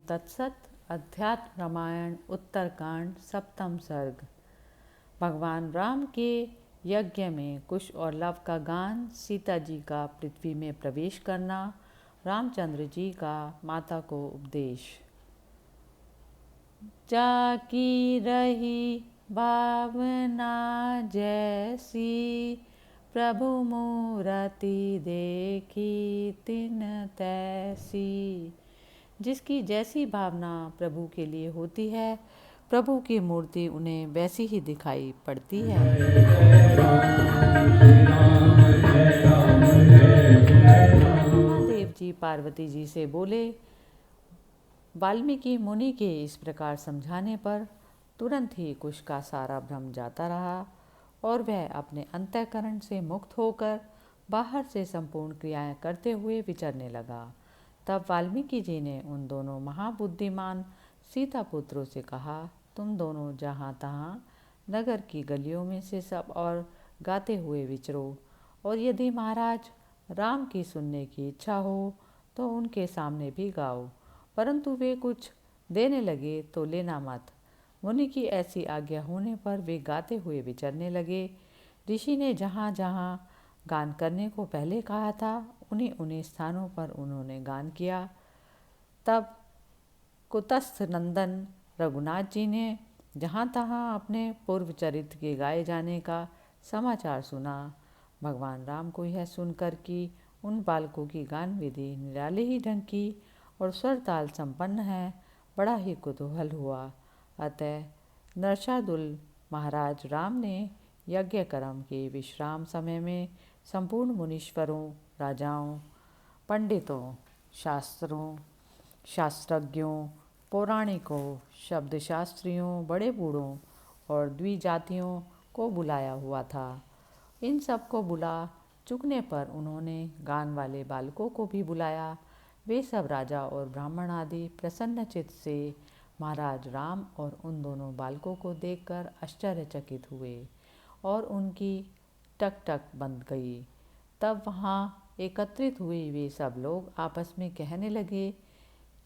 तत्सत। अध्यात्म रामायण उत्तरकांड सप्तम सर्ग। भगवान राम के यज्ञ में कुश और लव का गान, सीता जी का पृथ्वी में प्रवेश करना, रामचंद्र जी का माता को उपदेश। जाकी रही भावना जैसी, प्रभु मूरति देखी तिन तैसी। जिसकी जैसी भावना प्रभु के लिए होती है, प्रभु की मूर्ति उन्हें वैसी ही दिखाई पड़ती है। महादेव जी पार्वती जी से बोले। वाल्मीकि मुनि के इस प्रकार समझाने पर तुरंत ही कुश का सारा भ्रम जाता रहा और वह अपने अंतःकरण से मुक्त होकर बाहर से संपूर्ण क्रियाएं करते हुए विचरने लगा। तब वाल्मीकि जी ने उन दोनों महाबुद्धिमान सीता पुत्रों से कहा, तुम दोनों जहाँ तहाँ नगर की गलियों में से सब और गाते हुए विचरो, और यदि महाराज राम की सुनने की इच्छा हो तो उनके सामने भी गाओ, परंतु वे कुछ देने लगे तो लेना मत। मुनि की ऐसी आज्ञा होने पर वे गाते हुए विचरने लगे। ऋषि ने जहाँ जहाँ गान करने को पहले कहा था, उन्हीं उन्हीं स्थानों पर उन्होंने गान किया। तब कुतस्थ नंदन रघुनाथ जी ने जहाँ तहाँ अपने पूर्व चरित्र के गाए जाने का समाचार सुना। भगवान राम को यह सुनकर कि उन बालकों की गान विधि निराली ही ढंग की और स्वर ताल संपन्न है, बड़ा ही कुतूहल हुआ। अतः नरशार्दूल महाराज राम ने यज्ञ कर्म के विश्राम समय में संपूर्ण मुनीश्वरों, राजाओं, पंडितों, शास्त्रज्ञों, पौराणिकों, शब्दशास्त्रियों, बड़े बूढ़ों और द्विजातियों को बुलाया हुआ था। इन सब को बुला चुकने पर उन्होंने गान वाले बालकों को भी बुलाया। वे सब राजा और ब्राह्मण आदि प्रसन्नचित्त से महाराज राम और उन दोनों बालकों को देखकर आश्चर्यचकित हुए और उनकी टक बंद गई। तब वहाँ एकत्रित हुए वे सब लोग आपस में कहने लगे,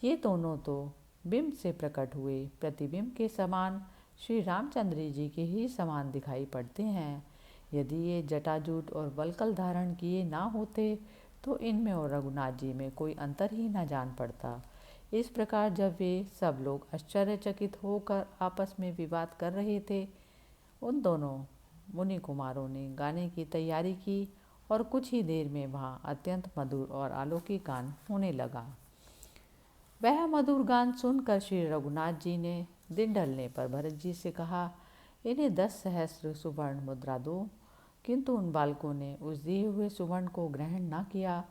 ये दोनों तो बिंब से प्रकट हुए प्रतिबिंब के समान श्री रामचंद्र जी के ही समान दिखाई पड़ते हैं। यदि ये जटाजूट और वल्कल धारण किए ना होते तो इनमें और रघुनाथ जी में कोई अंतर ही न जान पड़ता। इस प्रकार जब वे सब लोग आश्चर्यचकित होकर आपस में विवाद कर रहे थे, उन दोनों मुनि कुमारों ने गाने की तैयारी की और कुछ ही देर में वहाँ अत्यंत मधुर और अलौकिक गान होने लगा। वह मधुर गान सुनकर श्री रघुनाथ जी ने दिन ढलने पर भरत जी से कहा, इन्हें 10 सहस्त्र सुवर्ण मुद्रा दो। किंतु उन बालकों ने उस दिए हुए सुवर्ण को ग्रहण न किया।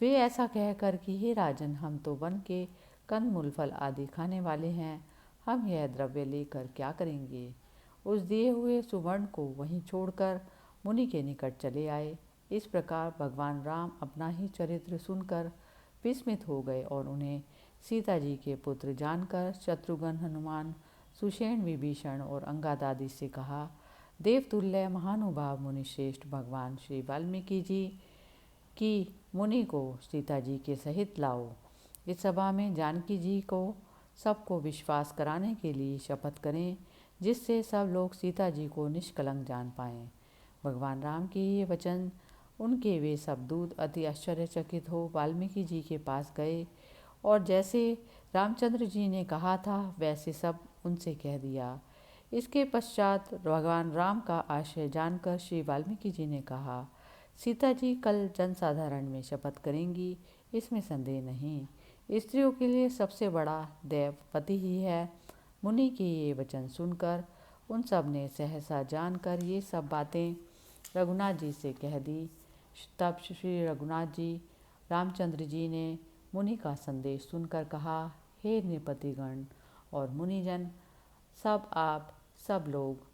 वे ऐसा कहकर कि हे राजन, हम तो वन के कंद मूलफल आदि खाने वाले हैं, हम यह द्रव्य लेकर क्या करेंगे। उस दिए हुए सुवर्ण को वहीं छोड़कर मुनि के निकट चले आए। इस प्रकार भगवान राम अपना ही चरित्र सुनकर विस्मित हो गए और उन्हें सीता जी के पुत्र जानकर शत्रुघ्न, हनुमान, सुषेण, विभीषण और अंगद आदि से कहा, देवतुल्य महानुभाव मुनिश्रेष्ठ भगवान श्री वाल्मीकि जी की मुनि को सीता जी के सहित लाओ। इस सभा में जानकी जी को सबको विश्वास कराने के लिए शपथ करें, जिससे सब लोग सीता जी को निष्कलंक जान पाएं। भगवान राम के ये वचन उनके वे सब दूत अति आश्चर्यचकित हो वाल्मीकि जी के पास गए और जैसे रामचंद्र जी ने कहा था वैसे सब उनसे कह दिया। इसके पश्चात भगवान राम का आशय जानकर श्री वाल्मीकि जी ने कहा, सीता जी कल जनसाधारण में शपथ करेंगी, इसमें संदेह नहीं। स्त्रियों के लिए सबसे बड़ा देव पति ही है। मुनि के ये वचन सुनकर उन सब ने सहसा जानकर ये सब बातें रघुनाथ जी से कह दी। तब श्री रघुनाथ जी रामचंद्र जी ने मुनि का संदेश सुनकर कहा, हे नृपतिगण और मुनिजन, सब आप सब लोग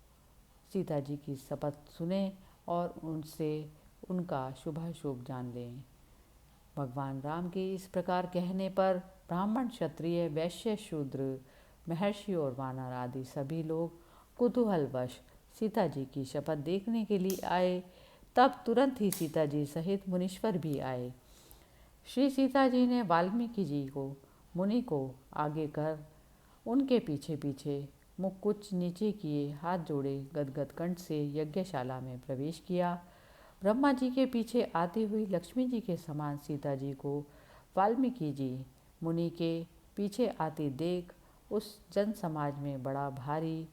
सीता जी की शपथ सुने और उनसे उनका शुभाशुभ जान लें। भगवान राम के इस प्रकार कहने पर ब्राह्मण, क्षत्रिय, वैश्य, शूद्र, महर्षि और वानर आदि सभी लोग कुतूहलवश सीता जी की शपथ देखने के लिए आए। तब तुरंत ही सीता जी सहित मुनीश्वर भी आए। श्री सीता जी ने वाल्मीकि जी को मुनि को आगे कर उनके पीछे पीछे मुख कुछ नीचे किए हाथ जोड़े गदगद कंठ से यज्ञशाला में प्रवेश किया। ब्रह्मा जी के पीछे आती हुई लक्ष्मी जी के समान सीता जी को वाल्मीकि जी मुनि के पीछे आती देख उस जन समाज में बड़ा भारी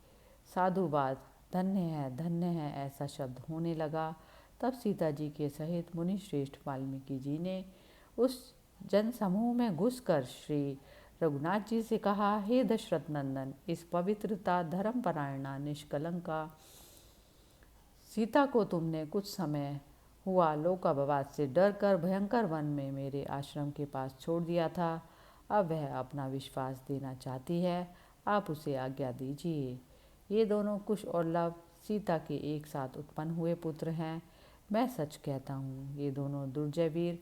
साधुवाद धन्य है ऐसा शब्द होने लगा। तब सीता जी के सहित मुनि श्रेष्ठ वाल्मीकि जी ने उस जन समूह में घुसकर श्री रघुनाथ जी से कहा, हे दशरथ नंदन, इस पवित्रता धर्मपरायणा निष्कलंका सीता को तुमने कुछ समय हुआ लोकापवाद से डर कर भयंकर वन में मेरे आश्रम के पास छोड़ दिया था। अब वह अपना विश्वास देना चाहती है, आप उसे आज्ञा दीजिए। ये दोनों कुश और लव सीता के एक साथ उत्पन्न हुए पुत्र हैं। मैं सच कहता हूँ, ये दोनों दुर्जय वीर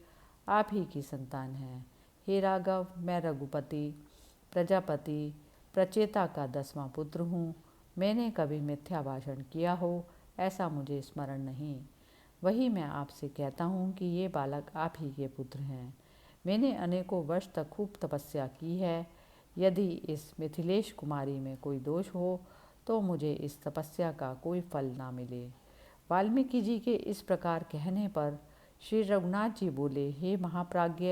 आप ही की संतान हैं। हे राघव, मैं रघुपति प्रजापति प्रचेता का 10वां पुत्र हूँ। मैंने कभी मिथ्या भाषण किया हो ऐसा मुझे स्मरण नहीं। वही मैं आपसे कहता हूँ कि ये बालक आप ही के पुत्र हैं। मैंने अनेकों वर्ष तक खूब तपस्या की है। यदि इस मिथिलेश कुमारी में कोई दोष हो तो मुझे इस तपस्या का कोई फल ना मिले। वाल्मीकि जी के इस प्रकार कहने पर श्री रघुनाथ जी बोले, हे महाप्राज्ञ,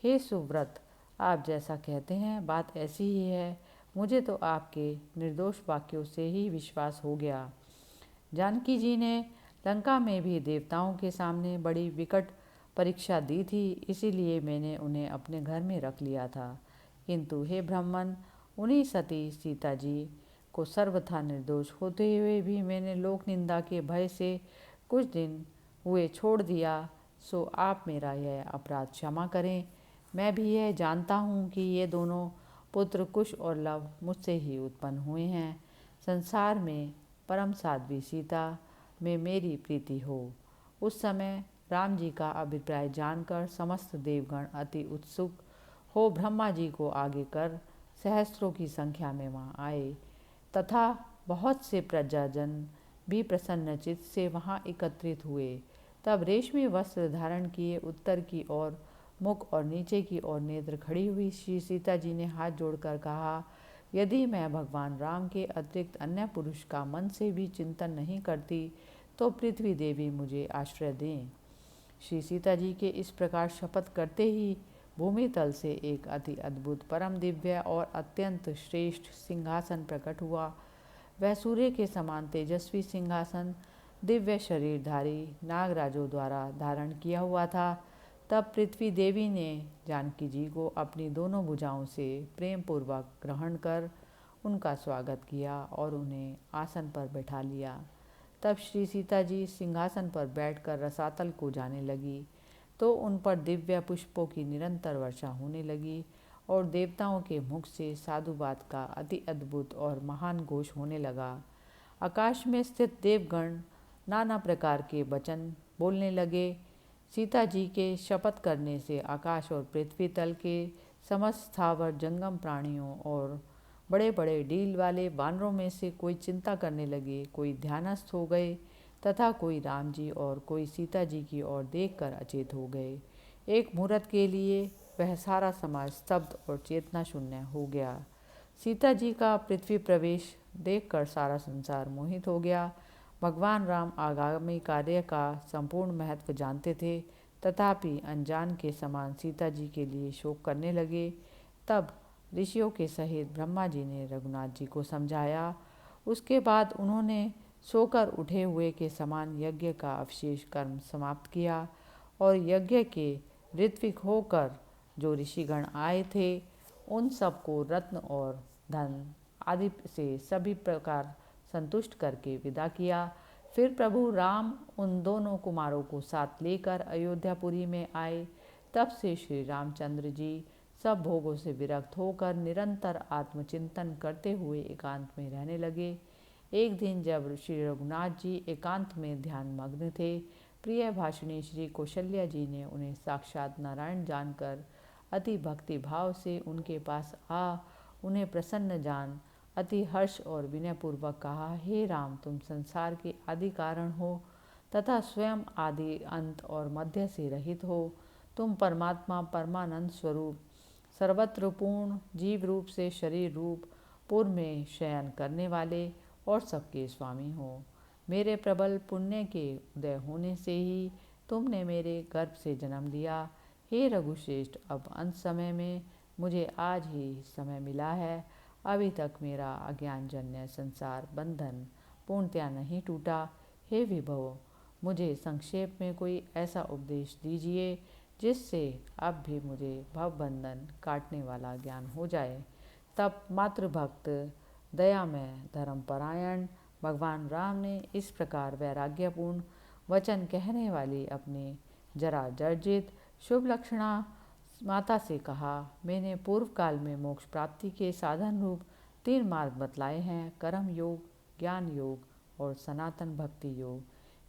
हे सुव्रत, आप जैसा कहते हैं बात ऐसी ही है। मुझे तो आपके निर्दोष वाक्यों से ही विश्वास हो गया। जानकी जी ने लंका में भी देवताओं के सामने बड़ी विकट परीक्षा दी थी, इसीलिए मैंने उन्हें अपने घर में रख लिया था। किंतु हे ब्राह्मण, उन्हीं सती सीता जी को सर्वथा निर्दोष होते हुए भी मैंने लोक निंदा के भय से कुछ दिन हुए छोड़ दिया। सो आप मेरा यह अपराध क्षमा करें। मैं भी यह जानता हूँ कि ये दोनों पुत्र कुश और लव मुझसे ही उत्पन्न हुए हैं। संसार में परम साध्वी सीता में मेरी प्रीति हो। उस समय राम जी का अभिप्राय जानकर समस्त देवगण अति उत्सुक हो ब्रह्मा जी को आगे कर सहस्त्रों की संख्या में वहाँ आए तथा बहुत से प्रजाजन भी प्रसन्नचित्त से वहाँ एकत्रित हुए। तब रेशमी वस्त्र धारण किए उत्तर की ओर मुख और नीचे की ओर नेत्र खड़ी हुई श्री सीता जी ने हाथ जोड़कर कहा, यदि मैं भगवान राम के अतिरिक्त अन्य पुरुष का मन से भी चिंतन नहीं करती तो पृथ्वी देवी मुझे आश्रय दें। श्री सीता जी के इस प्रकार शपथ करते ही भूमि तल से एक अति अद्भुत परम दिव्य और अत्यंत श्रेष्ठ सिंहासन प्रकट हुआ। वह सूर्य के समान तेजस्वी सिंहासन दिव्य शरीरधारी नागराजों द्वारा धारण किया हुआ था। तब पृथ्वी देवी ने जानकी जी को अपनी दोनों भुजाओं से प्रेम पूर्वक ग्रहण कर उनका स्वागत किया और उन्हें आसन पर बैठा लिया। तब श्री सीता जी सिंहासन पर बैठकर रसातल को जाने लगी तो उन पर दिव्य पुष्पों की निरंतर वर्षा होने लगी और देवताओं के मुख से साधुवाद का अति अद्भुत और महान घोष होने लगा। आकाश में स्थित देवगण नाना प्रकार के वचन बोलने लगे। सीता जी के शपथ करने से आकाश और पृथ्वी तल के समस्त स्थावर जंगम प्राणियों और बड़े बड़े डील वाले वानरों में से कोई चिंता करने लगे, कोई ध्यानस्थ हो गए तथा कोई राम जी और कोई सीता जी की ओर देखकर अचेत हो गए। एक मुहूर्त के लिए वह सारा समाज स्तब्ध और चेतना शून्य हो गया। सीता जी का पृथ्वी प्रवेश देखकर सारा संसार मोहित हो गया। भगवान राम आगामी कार्य का संपूर्ण महत्व जानते थे, तथापि अनजान के समान सीता जी के लिए शोक करने लगे। तब ऋषियों के सहित ब्रह्मा जी ने रघुनाथ जी को समझाया। उसके बाद उन्होंने सोकर उठे हुए के समान यज्ञ का अवशेष कर्म समाप्त किया और यज्ञ के ऋत्विक होकर जो ऋषिगण आए थे उन सबको रत्न और धन आदि से सभी प्रकार संतुष्ट करके विदा किया। फिर प्रभु राम उन दोनों कुमारों को साथ लेकर अयोध्यापुरी में आए। तब से श्री रामचंद्र जी सब भोगों से विरक्त होकर निरंतर आत्मचिंतन करते हुए एकांत में रहने लगे। एक दिन जब श्री रघुनाथ जी एकांत में ध्यान मग्न थे, प्रिय भाषिणी श्री कौशल्या जी ने उन्हें साक्षात नारायण जानकर अति भक्ति भाव से उनके पास आ उन्हें प्रसन्न जान अति हर्ष और विनयपूर्वक कहा, हे राम, तुम संसार के आदि कारण हो तथा स्वयं आदि अंत और मध्य से रहित हो। तुम परमात्मा परमानंद स्वरूप सर्वत्र पूर्ण जीव रूप से शरीर रूप पुर में शयन करने वाले और सबके स्वामी हो। मेरे प्रबल पुण्य के उदय होने से ही तुमने मेरे गर्भ से जन्म लिया। हे रघुश्रेष्ठ, अब अंत समय में मुझे आज ही समय मिला है। अभी तक मेरा अज्ञानजन्य संसार बंधन पूर्णतया नहीं टूटा। हे विभो, मुझे संक्षेप में कोई ऐसा उपदेश दीजिए जिससे अब भी मुझे भवबंधन काटने वाला ज्ञान हो जाए। तब मातृभक्त दयामय धर्मपरायण भगवान राम ने इस प्रकार वैराग्यपूर्ण वचन कहने वाली अपनी जरा जर्जित शुभ लक्षणा माता से कहा, मैंने पूर्व काल में मोक्ष प्राप्ति के साधन रूप 3 मार्ग बतलाए हैं, कर्म योग, ज्ञान योग और सनातन भक्ति योग।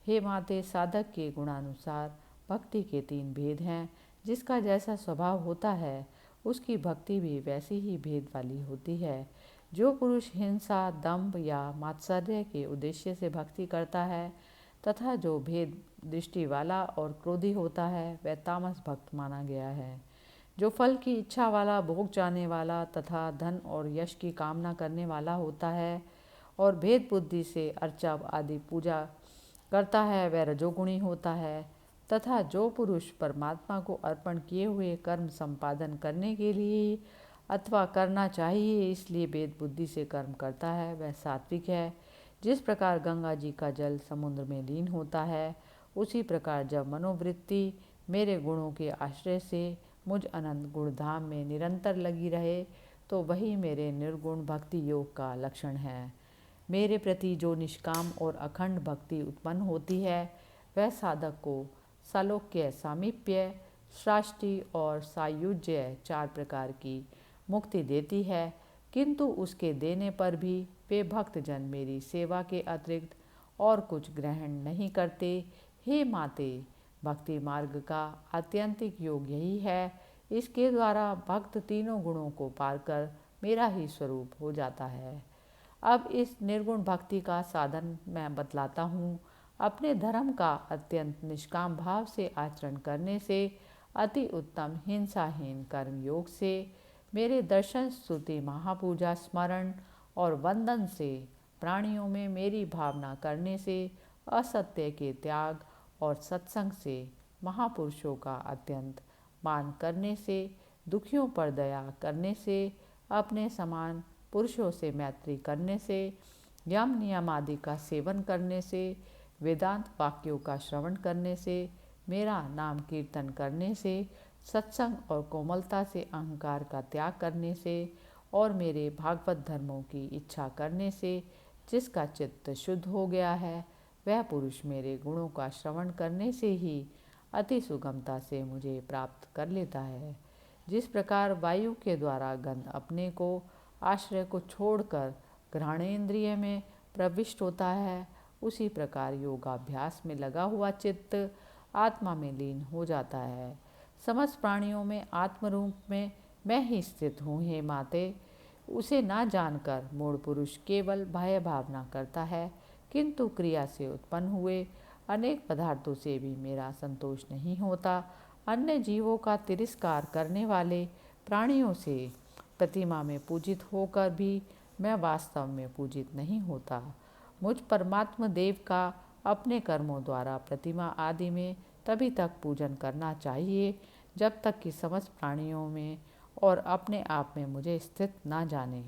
हे माते, साधक के गुणानुसार भक्ति के 3 भेद हैं। जिसका जैसा स्वभाव होता है उसकी भक्ति भी वैसी ही भेद वाली होती है। जो पुरुष हिंसा, दंभ या मात्सर्य के उद्देश्य से भक्ति करता है तथा जो भेद दृष्टि वाला और क्रोधी होता है वह तामस भक्त माना गया है। जो फल की इच्छा वाला, भोग चाहने वाला तथा धन और यश की कामना करने वाला होता है और भेद बुद्धि से अर्चा आदि पूजा करता है वह रजोगुणी होता है। तथा जो पुरुष परमात्मा को अर्पण किए हुए कर्म संपादन करने के लिए अथवा करना चाहिए इसलिए भेद बुद्धि से कर्म करता है वह सात्विक है। जिस प्रकार गंगा जी का जल समुद्र में लीन होता है उसी प्रकार जब मनोवृत्ति मेरे गुणों के आश्रय से मुझ अनंत गुणधाम में निरंतर लगी रहे तो वही मेरे निर्गुण भक्ति योग का लक्षण है। मेरे प्रति जो निष्काम और अखंड भक्ति उत्पन्न होती है वह साधक को सालोक्य, सामीप्य, साष्टि और सायुज्य 4 प्रकार की मुक्ति देती है। किंतु उसके देने पर भी वे भक्तजन मेरी सेवा के अतिरिक्त और कुछ ग्रहण नहीं करते। हे माते, भक्ति मार्ग का आत्यंतिक योग यही है। इसके द्वारा भक्त तीनों गुणों को पार कर मेरा ही स्वरूप हो जाता है। अब इस निर्गुण भक्ति का साधन मैं बतलाता हूँ। अपने धर्म का अत्यंत निष्काम भाव से आचरण करने से, अति उत्तम हिंसाहीन कर्म योग से, मेरे दर्शन, स्तुति, महापूजा, स्मरण और वंदन से, प्राणियों में मेरी भावना करने से, असत्य के त्याग और सत्संग से, महापुरुषों का अत्यंत मान करने से, दुखियों पर दया करने से, अपने समान पुरुषों से मैत्री करने से, यम नियम आदि का सेवन करने से, वेदांत वाक्यों का श्रवण करने से, मेरा नाम कीर्तन करने से, सत्संग और कोमलता से अहंकार का त्याग करने से और मेरे भागवत धर्मों की इच्छा करने से जिसका चित्त शुद्ध हो गया है वह पुरुष मेरे गुणों का श्रवण करने से ही अति सुगमता से मुझे प्राप्त कर लेता है। जिस प्रकार वायु के द्वारा गंध अपने को आश्रय को छोड़कर घ्राणेन्द्रिय में प्रविष्ट होता है उसी प्रकार योगाभ्यास में लगा हुआ चित्त आत्मा में लीन हो जाता है। समस्त प्राणियों में आत्मरूप में मैं ही स्थित हूँ। हे माते, उसे ना जानकर मूढ़ पुरुष केवल बाह्य भावना करता है किंतु क्रिया से उत्पन्न हुए अनेक पदार्थों से भी मेरा संतोष नहीं होता। अन्य जीवों का तिरस्कार करने वाले प्राणियों से प्रतिमा में पूजित होकर भी मैं वास्तव में पूजित नहीं होता। मुझ परमात्मा देव का अपने कर्मों द्वारा प्रतिमा आदि में तभी तक पूजन करना चाहिए जब तक कि समस्त प्राणियों में और अपने आप में मुझे स्थित ना जाने।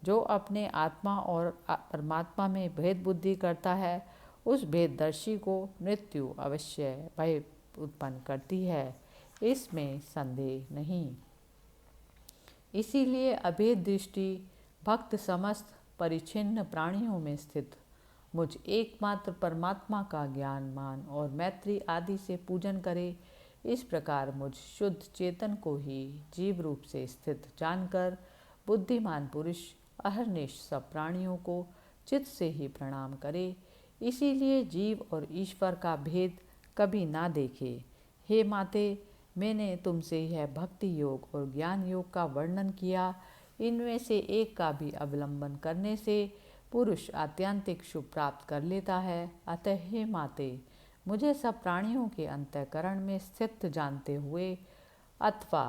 जो अपने आत्मा और परमात्मा में भेद बुद्धि करता है उस भेददर्शी को मृत्यु अवश्य भय उत्पन्न करती है, इसमें संदेह नहीं। इसीलिए अभेद दृष्टि भक्त समस्त परिच्छिन्न प्राणियों में स्थित मुझ एकमात्र परमात्मा का ज्ञान, मान और मैत्री आदि से पूजन करे। इस प्रकार मुझ शुद्ध चेतन को ही जीव रूप से स्थित जानकर बुद्धिमान पुरुष अहर्निश सब प्राणियों को चित्त से ही प्रणाम करे। इसीलिए जीव और ईश्वर का भेद कभी ना देखे। हे माते, मैंने तुमसे यह भक्ति योग और ज्ञान योग का वर्णन किया। इनमें से एक का भी अवलंबन करने से पुरुष आत्यंतिक शुभ प्राप्त कर लेता है। अतः हे माते, मुझे सब प्राणियों के अंतःकरण में स्थित जानते हुए अथवा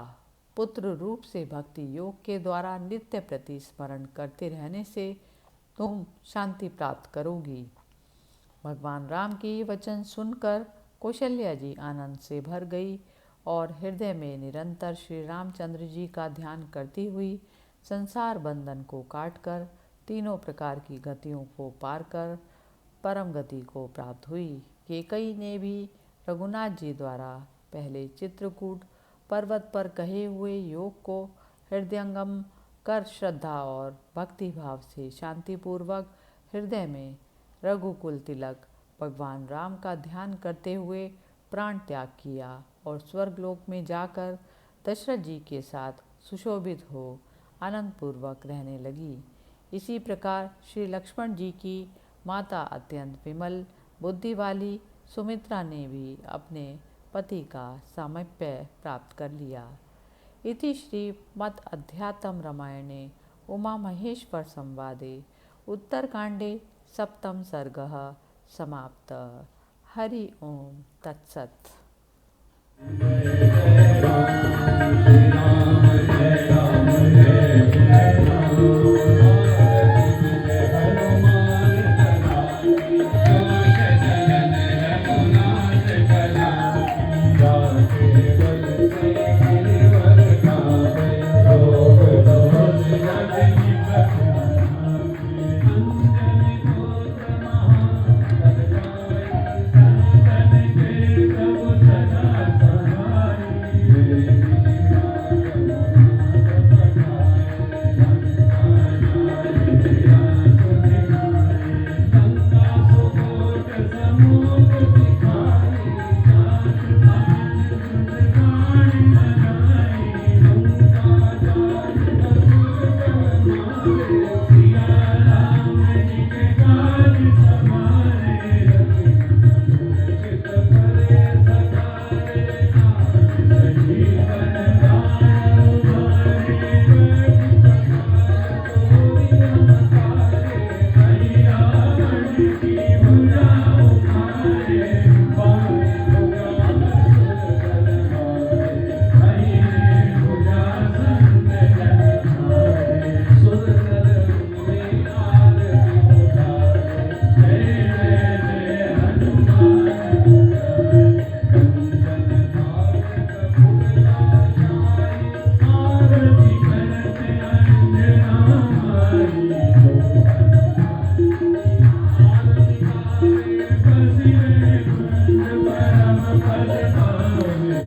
पुत्र रूप से भक्ति योग के द्वारा नित्य प्रति स्मरण करते रहने से तुम शांति प्राप्त करोगी। भगवान राम के ये वचन सुनकर कौशल्या जी आनंद से भर गई और हृदय में निरंतर श्री रामचंद्र जी का ध्यान करती हुई संसार बंधन को काटकर तीनों प्रकार की गतियों को पार कर परम गति को प्राप्त हुई। कैकेयी ने भी रघुनाथ जी द्वारा पहले चित्रकूट पर्वत पर कहे हुए योग को हृदयंगम कर श्रद्धा और भक्ति भाव से शांतिपूर्वक हृदय में रघुकुल तिलक भगवान राम का ध्यान करते हुए प्राण त्याग किया और स्वर्गलोक में जाकर दशरथ जी के साथ सुशोभित हो आनंद पूर्वक रहने लगी। इसी प्रकार श्री लक्ष्मण जी की माता अत्यंत विमल बुद्धि वाली सुमित्रा ने भी अपने पति का सामीप्य प्राप्त कर लिया। इति श्रीमद् अध्यात्म रामायणे उमा महेश्वर संवादे उत्तरकांडे सप्तम सर्गः समाप्त। हरि ओम तत्सत्।